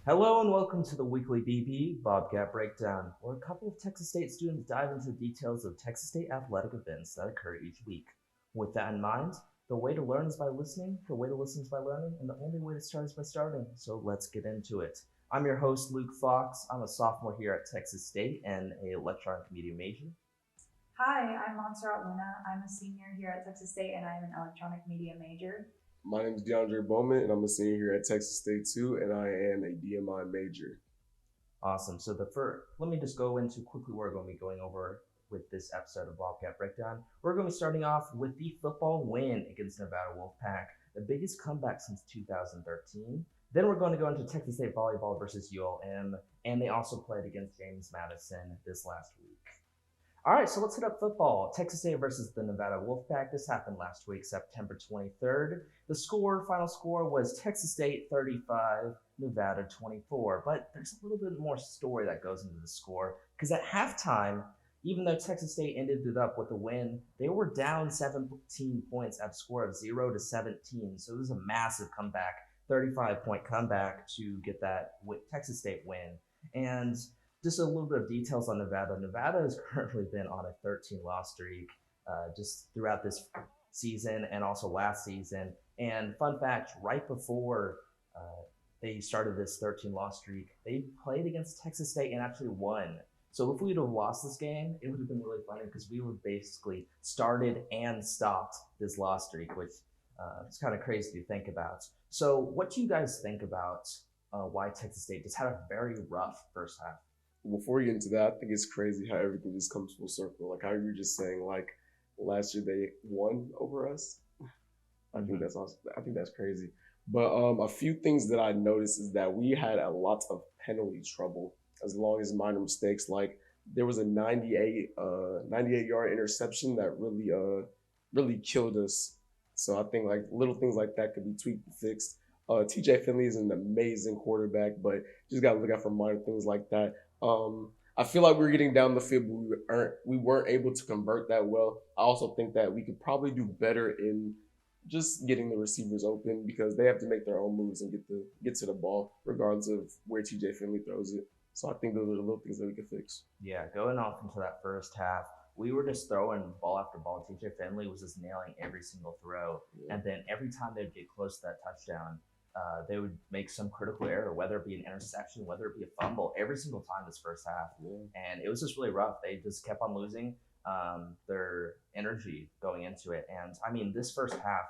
Hello and welcome to the weekly Bobcat Breakdown, where a couple of Texas State students dive into the details of Texas State athletic events that occur each week. With that in mind, the way to learn is by listening, the way to listen is by learning, and the only way to start is by starting. So let's get into it. I'm your host, Luke Fox. I'm a sophomore here at Texas State and a electronic media major. Hi, I'm Montserrat Luna. I'm a senior here at Texas State and I'm an electronic media major. My name is DeAndre Bowman, and I'm a senior here at Texas State too, and I am a DMI major. Awesome. So the first, let me just go into quickly. We're going to be going over with this episode of Bobcat Breakdown. We're going to be starting off with the football win against Nevada Wolfpack, the biggest comeback since 2013. Then we're going to go into Texas State volleyball versus ULM, and they also played against James Madison this last week. All right, so let's hit up football. Texas State versus the Nevada Wolfpack. This happened last week, September 23rd. The final score was Texas State 35, Nevada 24. But there's a little bit more story that goes into the score because at halftime, even though Texas State ended it up with a win, they were down 17 points at a score of 0-17. So it was a massive comeback, 35-point comeback to get that Texas State win. And just a little bit of details on Nevada. Nevada has currently been on a 13-loss streak just throughout this season and also last season. And fun fact, right before they started this 13-loss streak, they played against Texas State and actually won. So if we'd have lost this game, it would have been really funny because we would basically started and stopped this loss streak, which is kind of crazy to think about. So what do you guys think about why Texas State just had a very rough first half? Before we get into that, I think it's crazy how everything just comes full circle. Like how you were just saying, like last year they won over us. I think that's awesome. I think that's crazy. But a few things that I noticed is that we had a lot of penalty trouble, as long as minor mistakes. Like there was a 98-yard interception that really killed us. So I think like little things like that could be tweaked and fixed. TJ Finley is an amazing quarterback, but just got to look out for minor things like that. I feel like we were getting down the field, but we weren't able to convert that well. I also think that we could probably do better in just getting the receivers open because they have to make their own moves and get to the ball, regardless of where TJ Finley throws it. So I think those are the little things that we could fix. Yeah, going off into that first half, we were just throwing ball after ball. TJ Finley was just nailing every single throw. Yeah. And then every time they'd get close to that touchdown, they would make some critical error, whether it be an interception, whether it be a fumble, every single time this first half. Yeah. And it was just really rough. They just kept on losing their energy going into it. And I mean, this first half,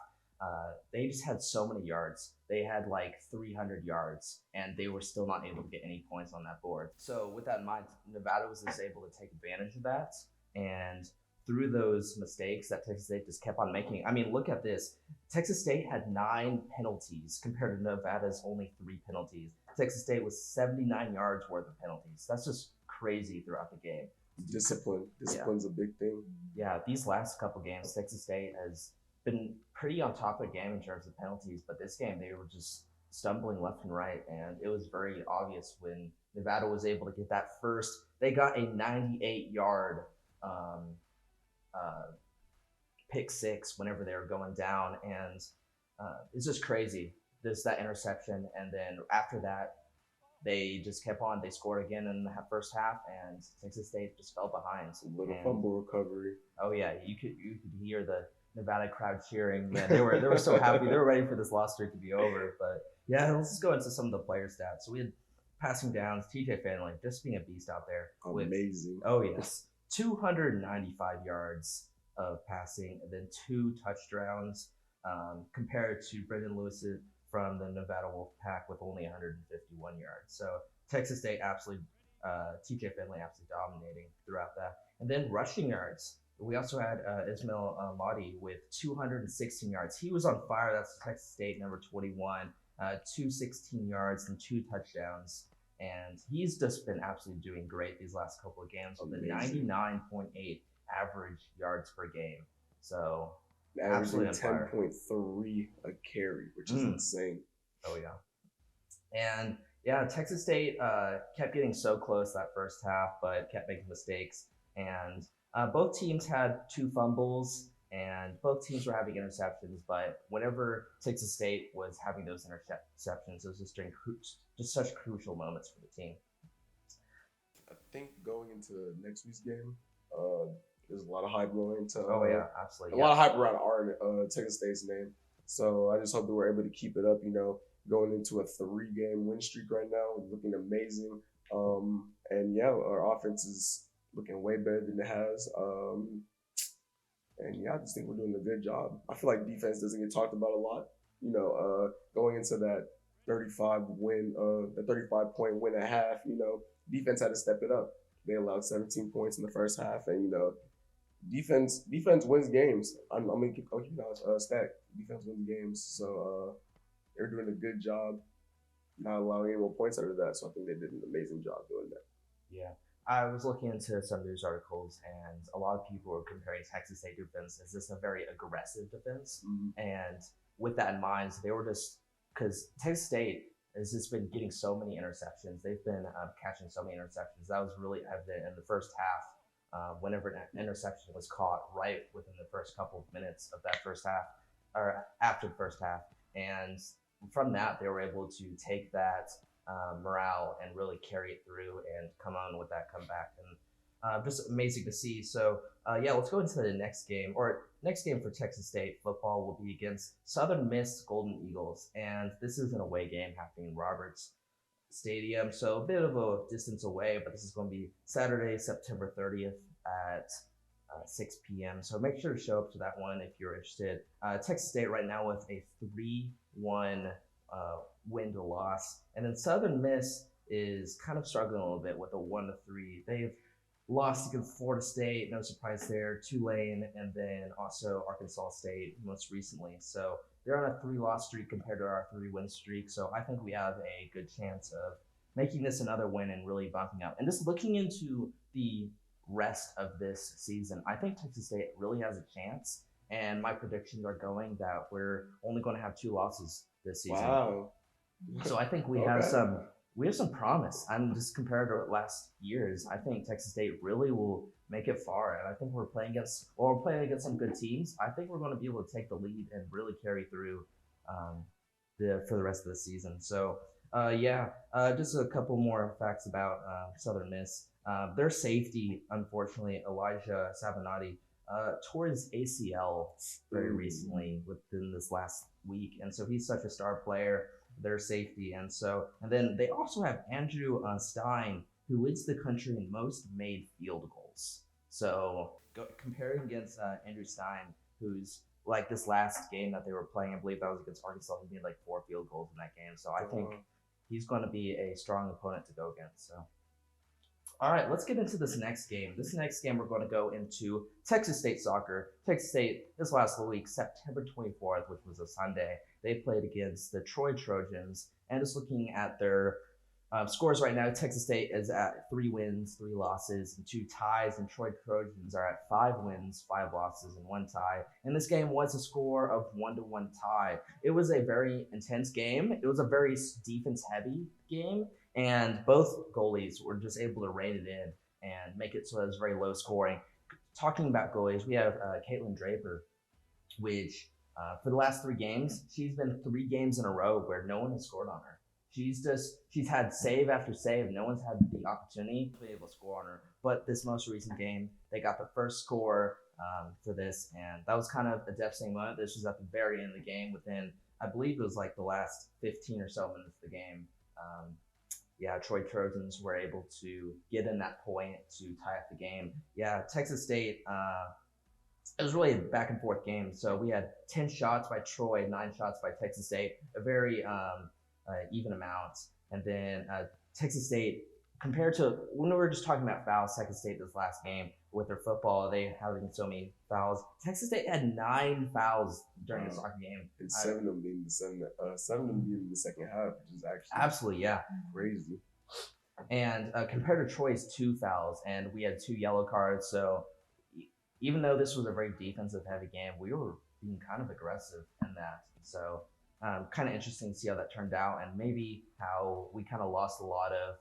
they just had so many yards. They had like 300 yards, and they were still not able to get any points on that board. So with that in mind, Nevada was just able to take advantage of that. And through those mistakes that Texas State just kept on making, I mean, look at this. Texas State had 9 penalties compared to Nevada's only 3 penalties. Texas State was 79 yards worth of penalties. That's just crazy throughout the game. Discipline's a big thing. Yeah, these last couple games, Texas State has been pretty on top of the game in terms of penalties, but this game they were just stumbling left and right, and it was very obvious when Nevada was able to get that first. They got a 98-yard pick six whenever they were going down, and it's just crazy. That interception, and then after that, they just kept on. They scored again in the first half, and Texas State just fell behind. A little fumble recovery. Oh yeah, you could hear the Nevada crowd cheering. Man, they were so happy. They were ready for this loss streak to be over. But yeah, let's just go into some of the player stats. So we had passing downs. TJ Finley just being a beast out there. Amazing. Oh yes, 295 yards of passing, and then 2 touchdowns. Compared to Brendan Lewis from the Nevada Wolfpack with only 151 yards. So Texas State absolutely, TJ Finley absolutely dominating throughout that. And then rushing yards. We also had Ismail Mahdi with 216 yards. He was on fire. That's Texas State, number 21. 216 yards and 2 touchdowns. And he's just been absolutely doing great these last couple of games with a 99.8 average yards per game. So averaging 10.3 a carry, which is insane. Oh yeah. And yeah, Texas State kept getting so close that first half, but kept making mistakes. And both teams had 2 fumbles, and both teams were having interceptions. But whenever Texas State was having those interceptions, it was just during just such crucial moments for the team. I think going into next week's game, there's a lot of hype going into. Oh yeah, absolutely. A lot of hype around our Texas State's name. So I just hope that we're able to keep it up. Going into a 3-game win streak right now, looking amazing. And yeah, our offense is looking way better than it has. And yeah, I just think we're doing a good job. I feel like defense doesn't get talked about a lot. Going into that 35-point win at half, defense had to step it up. They allowed 17 points in the first half, and defense wins games. I'm gonna keep stack. Defense wins games, so they're doing a good job not allowing any more points out of that. So I think they did an amazing job doing that. Yeah. I was looking into some news articles, and a lot of people were comparing Texas State defense as this a very aggressive defense. Mm-hmm. And with that in mind, they were just because Texas State has just been getting so many interceptions. They've been catching so many interceptions. That was really evident in the first half. Whenever an interception was caught right within the first couple of minutes of that first half, or after the first half, and from that they were able to take that morale and really carry it through and come on with that comeback, and just amazing to see. So let's go into the next game. Next game for Texas State football will be against Southern Miss Golden Eagles, and this is an away game happening in Roberts Stadium, so a bit of a distance away, but this is going to be Saturday, September 30th at 6 p.m. So make sure to show up to that one if you're interested. Texas State right now with a 3-1 win to loss, and then Southern Miss is kind of struggling a little bit with a 1-3. They've lost against Florida State, no surprise there, Tulane, and then also Arkansas State most recently. So they're on a 3-loss streak compared to our 3-win streak. So I think we have a good chance of making this another win and really bumping up. And just looking into the rest of this season, I think Texas State really has a chance. And my predictions are going that we're only going to have 2 losses this season. Wow. So I think we have some promise. I'm just compared to last year's. I think Texas State really will make it far, and I think we're playing against some good teams. I think we're going to be able to take the lead and really carry through for the rest of the season. So just a couple more facts about Southern Miss. Their safety, unfortunately, Elijah Savinati, tore his ACL very recently within this last week, and so he's such a star player. Their safety, and then they also have Andrew Stein, who leads the country in most made field goals. So comparing against Andrew Stein, who's like this last game that they were playing, I believe that was against Arkansas, he made like 4 field goals in that game. So I think he's going to be a strong opponent to go against. So. All right, let's get into this next game. This next game, we're going to go into Texas State soccer. Texas State, this last week, September 24th, which was a Sunday, they played against the Troy Trojans. And just looking at their scores right now, Texas State is at 3 wins, 3 losses, and 2 ties. And Troy Trojans are at 5 wins, 5 losses, and 1 tie. And this game was a score of 1-1 tie. It was a very intense game. It was a very defense-heavy game. And both goalies were just able to rein it in and make it so it was very low scoring. Talking about goalies, we have Caitlin Draper, which for the last 3 games, she's been 3 games in a row where no one has scored on her. She's had save after save. No one's had the opportunity to be able to score on her. But this most recent game, they got the first score for this, and that was kind of a devastating moment. This was at the very end of the game within, I believe it was like the last 15 or so minutes of the game. Troy Trojans were able to get in that point to tie up the game. Texas State, it was really a back and forth game. So we had 10 shots by Troy, 9 shots by Texas State, a very even amount. And then Texas State, compared to when we were just talking about fouls, Texas State this last game with their football, they having so many fouls. Texas State had 9 fouls during the soccer game. And 7 of them being the second half, which is actually absolutely crazy. And compared to Troy's 2 fouls, and we had 2 yellow cards. So even though this was a very defensive heavy game, we were being kind of aggressive in that. So kind of interesting to see how that turned out, and maybe how we kind of lost a lot of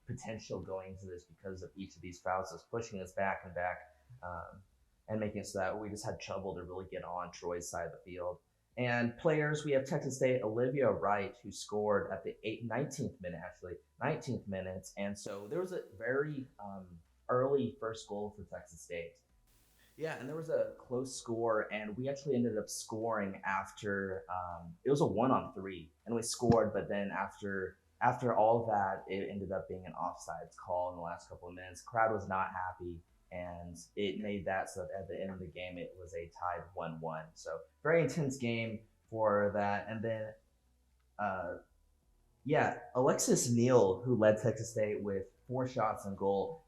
potential going into this because of each of these fouls, just pushing us back and back. and making it so that we just had trouble to really get on Troy's side of the field. And players, we have Texas State Olivia Wright, who scored at the 19th minute, actually, 19th minute. And so there was a very early first goal for Texas State. Yeah, and there was a close score, and we actually ended up scoring after it was a 1-on-3, and we scored. But then after all of that, it ended up being an offsides call in the last couple of minutes. Crowd was not happy, and it made that so that at the end of the game, it was a tied 1-1. So very intense game for that, and then uh, yeah, Alexis Neal, who led Texas State with 4 shots on goal,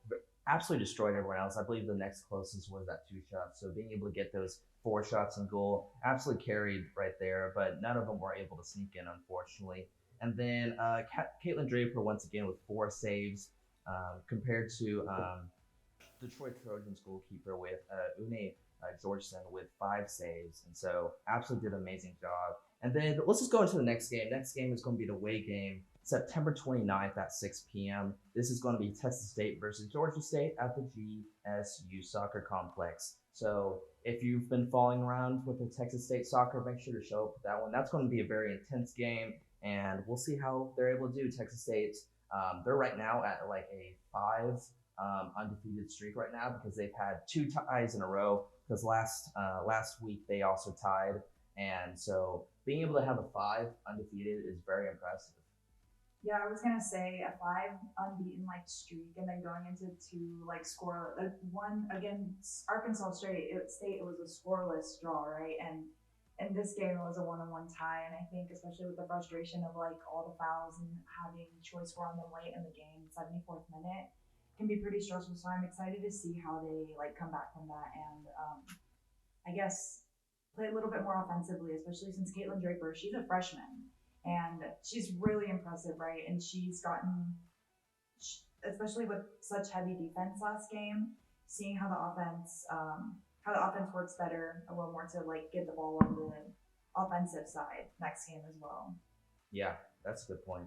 absolutely destroyed everyone else. I believe the next closest was at 2 shots. So being able to get those 4 shots on goal absolutely carried right there, but none of them were able to sneak in, unfortunately. And then Caitlin Draper once again with 4 saves compared to Detroit Trojans goalkeeper with Une Georgeson with 5 saves. And so absolutely did an amazing job. And then let's just go into the next game. Next game is going to be the away game, September 29th at 6 p.m. This is going to be Texas State versus Georgia State at the GSU Soccer Complex. So if you've been following around with the Texas State soccer, make sure to show up for that one. That's going to be a very intense game, and we'll see how they're able to do. Texas State, they're right now at like a 5 undefeated streak right now because they've had 2 ties in a row. Because last week they also tied, and so being able to have a 5 undefeated is very impressive. Yeah, I was gonna say a 5 unbeaten streak, and then going into 2 score one against Arkansas State. It was a scoreless draw, right? And in this game, it was a 1-on-1 tie, and I think especially with the frustration of all the fouls and having Troy score on them late in the game, 74th minute, can be pretty stressful. So I'm excited to see how they come back from that, and I guess play a little bit more offensively, especially since Caitlin Draper, she's a freshman and she's really impressive, right? And she's gotten, especially with such heavy defense last game, seeing how the offense works better a little more to get the ball on the offensive side next game as well. Yeah, that's a good point.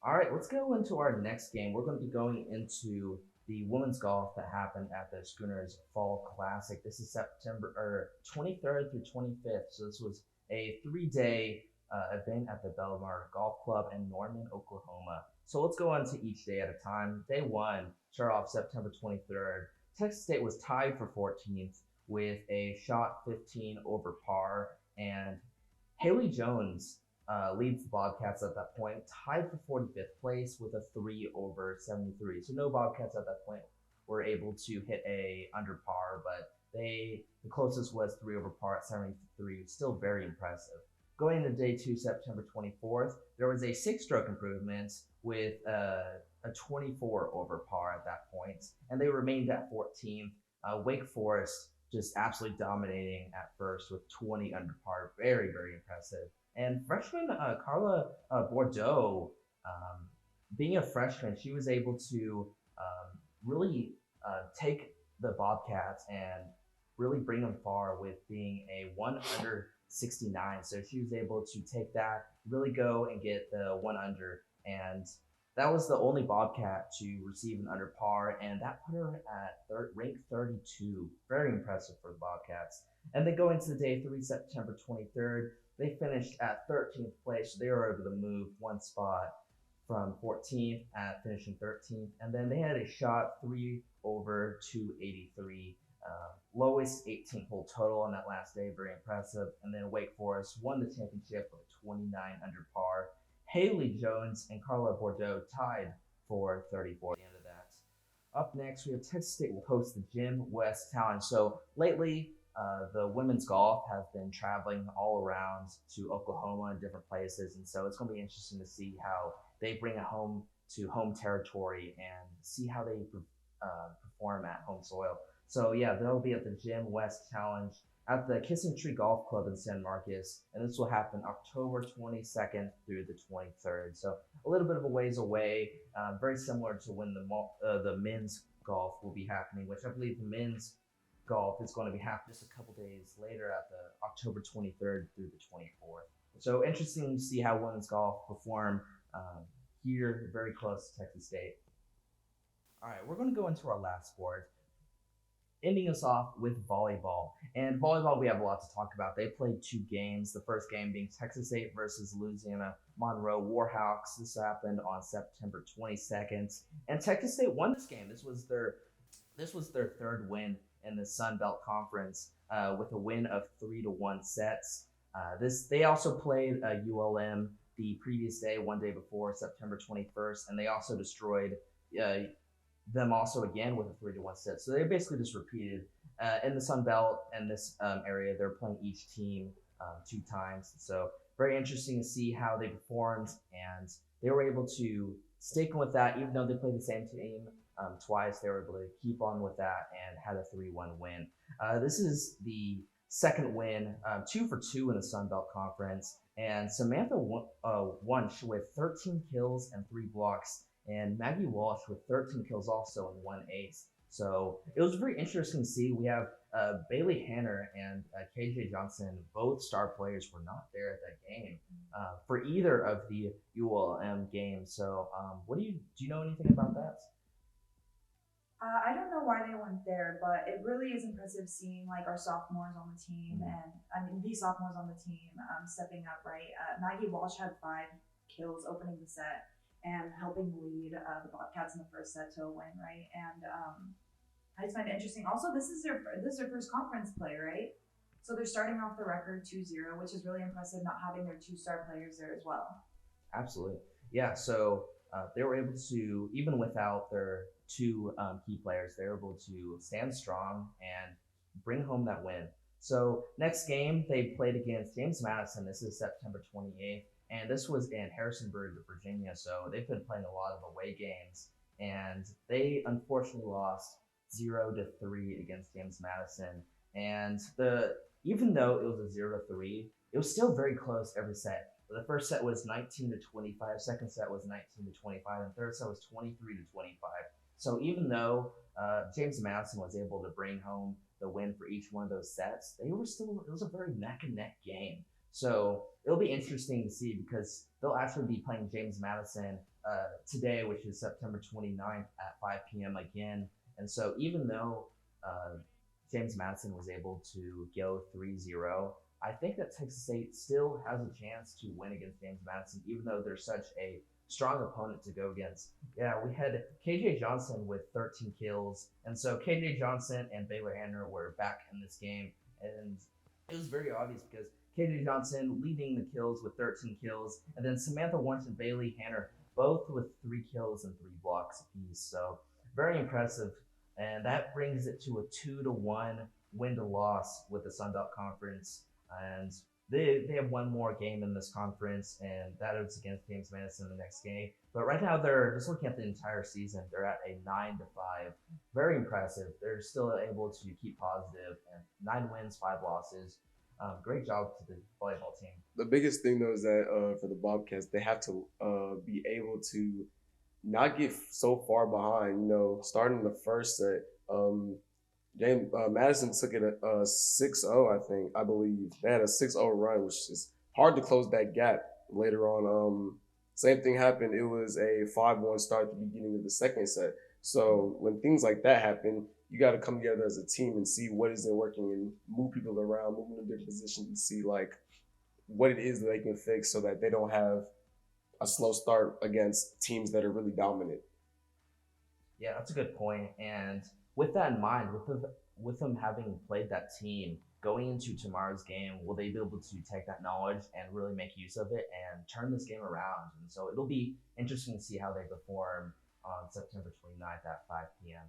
All right, let's go into our next game. We're going to be going into the women's golf that happened at the Schooners Fall Classic. This is September 23rd through 25th. So this was a 3-day event at the Belmar Golf Club in Norman, Oklahoma. So let's go on to each day at a time. Day 1, start off September 23rd. Texas State was tied for 14th with a shot 15 over par, and Haley Jones leads the Bobcats at that point, tied for 45th place with a 3 over 73. So no Bobcats at that point were able to hit a under par, but the closest was 3 over par at 73. Still very impressive. Going into day 2, September 24th, there was a 6-stroke improvement with a 24 over par at that point, and they remained at 14th. Wake Forest just absolutely dominating at first with 20 under par. Very, very impressive. And freshman Carla Bordeaux, being a freshman, she was able to really take the Bobcats and really bring them far with being a 1 under 69. So she was able to take that, really go and get the 1 under, and that was the only Bobcat to receive an under par, and that put her at rank 32. Very impressive for the Bobcats. And then going to day 3, September 23rd, they finished at 13th place. They were able to move 1 spot from 14th at finishing 13th. And then they had a shot 3 over 283. Lowest 18-hole total on that last day. Very impressive. And then Wake Forest won the championship with 29 under par. Haley Jones and Carla Bordeaux tied for 34 at the end of that. Up next, we have Texas State will host the Jim West Challenge. So lately, the women's golf has been traveling all around to Oklahoma and different places, and so it's going to be interesting to see how they bring it home to home territory and see how they perform at home soil. So yeah, they'll be at the Jim West Challenge at the Kissing Tree Golf Club in San Marcos, and this will happen October 22nd through the 23rd. So a little bit of a ways away, very similar to when the men's golf will be happening, which I believe the men's golf is going to be happening just a couple days later at the October 23rd through the 24th. So interesting to see how women's golf perform here, very close to Texas State. All right, we're going to go into our last sport. ending us off with volleyball. And volleyball, we have a lot to talk about. They played 2 games. The first game being Texas State versus Louisiana Monroe Warhawks. This happened on September 22nd, and Texas State won this game. This was their third win in the Sun Belt Conference, with a win of 3-1 sets. This They also played ULM the previous day, one day before, September 21st, and they also destroyed uh, them also again with a 3-1 set. So they basically just repeated in the Sun Belt and this area. They're playing each team 2 times. So very interesting to see how they performed, and they were able to stick with that even though they played the same team twice. They were able to keep on with that and had a 3-1 win. This is the second win, 2 for 2 in the Sun Belt Conference, and Samantha Wunsch with 13 kills and 3 blocks, and Maggie Walsh with 13 kills also and 1 ace. So it was very interesting to see. We have Bailey Hanner and KJ Johnson, both star players, were not there at that game for either of the ULM games. So do you know anything about that? I don't know why they weren't there, but it really is impressive seeing like our sophomores on the team, and I mean the sophomores on the team stepping up. Right, Maggie Walsh had 5 kills opening the set and helping lead the Bobcats in the first set to a win. Right, and I just find it interesting. Also, this is their first conference play, right? So they're starting off the record 2-0, which is really impressive. Not having their 2-star players there as well. Absolutely. Yeah. So they were able to, even without their 2 key players, they were able to stand strong and bring home that win. So next game, they played against James Madison. This is September 28th. And this was in Harrisonburg, Virginia. So they've been playing a lot of away games. And they unfortunately lost 0-3 against James Madison. And even though it was a 0-3, it was still very close every set. The first set was 19-25, second set was 19-25, and third set was 23-25. So even though James Madison was able to bring home the win for each one of those sets, it was a very neck and neck game. So it'll be interesting to see because they'll actually be playing James Madison today, which is September 29th at 5 p.m. again. And so even though James Madison was able to go 3-0, I think that Texas State still has a chance to win against James Madison, even though they're such a strong opponent to go against. Yeah, we had KJ Johnson with 13 kills, and so KJ Johnson and Baylor Hanner were back in this game, and it was very obvious because KJ Johnson leading the kills with 13 kills, and then Samantha Wunsch and Bailey Hanner both with 3 kills and 3 blocks apiece. So very impressive, and that brings it to a 2-1 win to loss with the Sun Belt Conference. And they have one more game in this conference, and that is against James Madison the next game. But right now, they're just looking at the entire season. They're at a 9-5. Very impressive. They're still able to keep positive, and 9 wins, 5 losses. Great job to the volleyball team. The biggest thing though is that for the Bobcats, they have to be able to not get so far behind. You know, starting the first set, James Madison took it 6-0, I believe. They had a 6-0 run, which is hard to close that gap later on. Same thing happened. It was a 5-1 start at the beginning of the second set. So when things like that happen, you got to come together as a team and see what isn't working and move people around, move them in different positions and see like what it is that they can fix so that they don't have a slow start against teams that are really dominant. Yeah, that's a good point. And with that in mind, with them having played that team going into tomorrow's game, will they be able to take that knowledge and really make use of it and turn this game around? And so it'll be interesting to see how they perform on September 29th at 5 p.m.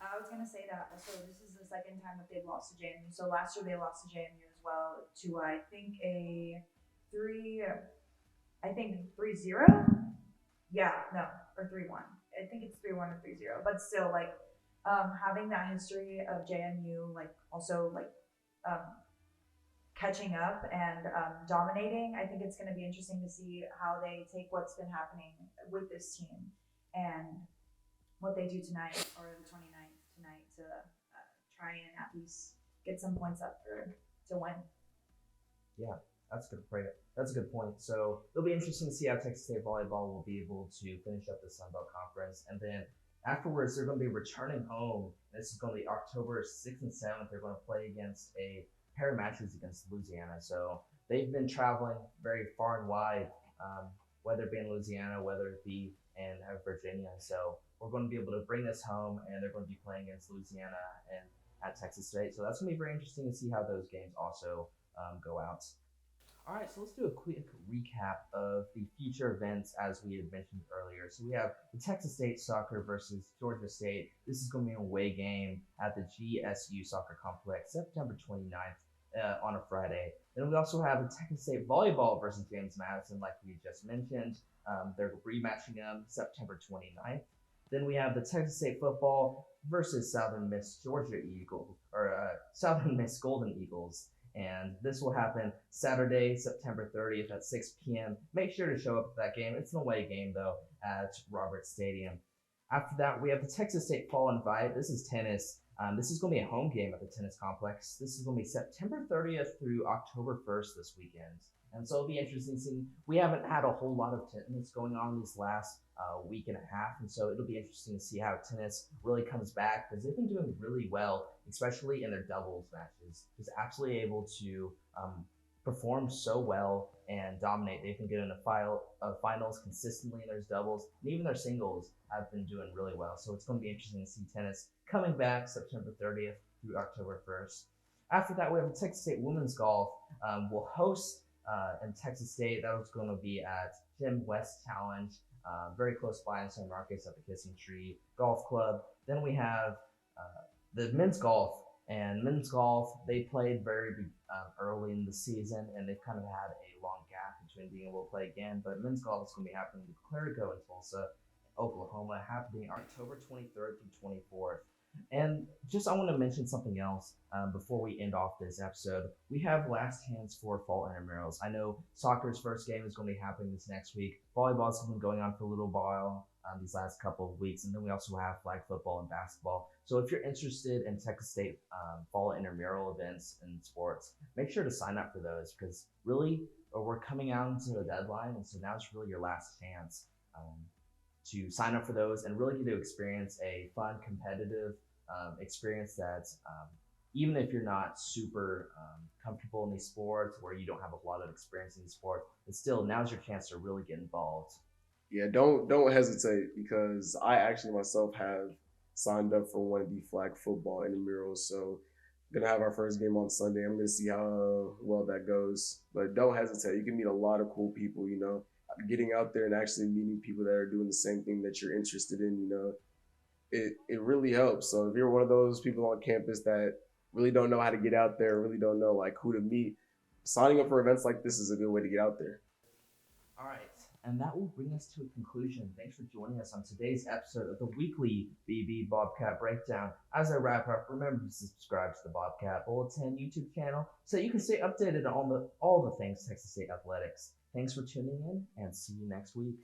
I was gonna say that also. This is the second time that they've lost to JMU. So last year they lost to JMU as well to I think 3-0. Yeah, no, or 3-1. I think it's 3-1 or 3-0. But still, like having that history of JMU, like also like catching up and dominating. I think it's going to be interesting to see how they take what's been happening with this team and what they do tonight or the 29th tonight to try and at least get some points up to win. Yeah, that's good. That's a good point. So it'll be interesting to see how Texas State volleyball will be able to finish up the Sun Belt Conference, and then Afterwards, they're going to be returning home. This is going to be October 6th and 7th. They're going to play against a pair of matches against Louisiana. So they've been traveling very far and wide, whether it be in Louisiana, whether it be in Virginia. So we're going to be able to bring this home, and they're going to be playing against Louisiana and at Texas State. So that's going to be very interesting to see how those games also go out. All right, so let's do a quick recap of the future events as we had mentioned earlier. So we have the Texas State soccer versus Georgia State. This is going to be an away game at the GSU Soccer Complex, September 29th on a Friday. Then we also have the Texas State volleyball versus James Madison, like we just mentioned. They're rematching them September 29th. Then we have the Texas State football versus Southern Miss Georgia Eagles, or Southern Miss Golden Eagles. And this will happen Saturday, September 30th at 6 p.m. Make sure to show up for that game. It's an away game, though, at Roberts Stadium. After that, we have the Texas State Fall Invite. This is tennis. This is going to be a home game at the tennis complex. This is going to be September 30th through October 1st this weekend. And so it'll be interesting seeing. We haven't had a whole lot of tennis going on this last week and a half, and so it'll be interesting to see how tennis really comes back because they've been doing really well, especially in their doubles matches. Just absolutely able to perform so well and dominate. They've been getting the finals consistently in their doubles, and even their singles have been doing really well. So it's going to be interesting to see tennis coming back September 30th through October 1st. After that, we have the Texas State women's golf. Will host in Texas State. That was going to be at Jim West Challenge, very close by in San Marcos at the Kissing Tree Golf Club. Then we have the men's golf. And men's golf, they played very early in the season, and they've kind of had a long gap between being able to play again. But men's golf is going to be happening in Clerico in Tulsa, Oklahoma, happening October 23rd through 24th. And just I want to mention something else before we end off this episode. We have last chance for fall intramurals. I know soccer's first game is going to be happening this next week. Volleyball's been going on for a little while these last couple of weeks, and then we also have flag football and basketball. So if you're interested in Texas State fall intramural events and sports, make sure to sign up for those because really we're coming out into the deadline, and so now it's really your last chance to sign up for those and really get to experience a fun, competitive experience that even if you're not super comfortable in these sports where you don't have a lot of experience in the sport, but still now's your chance to really get involved. Yeah, don't hesitate because I actually myself have signed up for one of the flag football intramurals. So gonna have our first game on Sunday. I'm gonna see how well that goes. But don't hesitate. You can meet a lot of cool people, getting out there and actually meeting people that are doing the same thing that you're interested in, it really helps. So if you're one of those people on campus that really don't know how to get out there, really don't know like who to meet, signing up for events like this is a good way to get out there. All right. And that will bring us to a conclusion. Thanks for joining us on today's episode of the weekly BB Bobcat Breakdown. As I wrap up, remember to subscribe to the Bobcat Bulletin YouTube channel so you can stay updated on all the things Texas State athletics. Thanks for tuning in, and see you next week.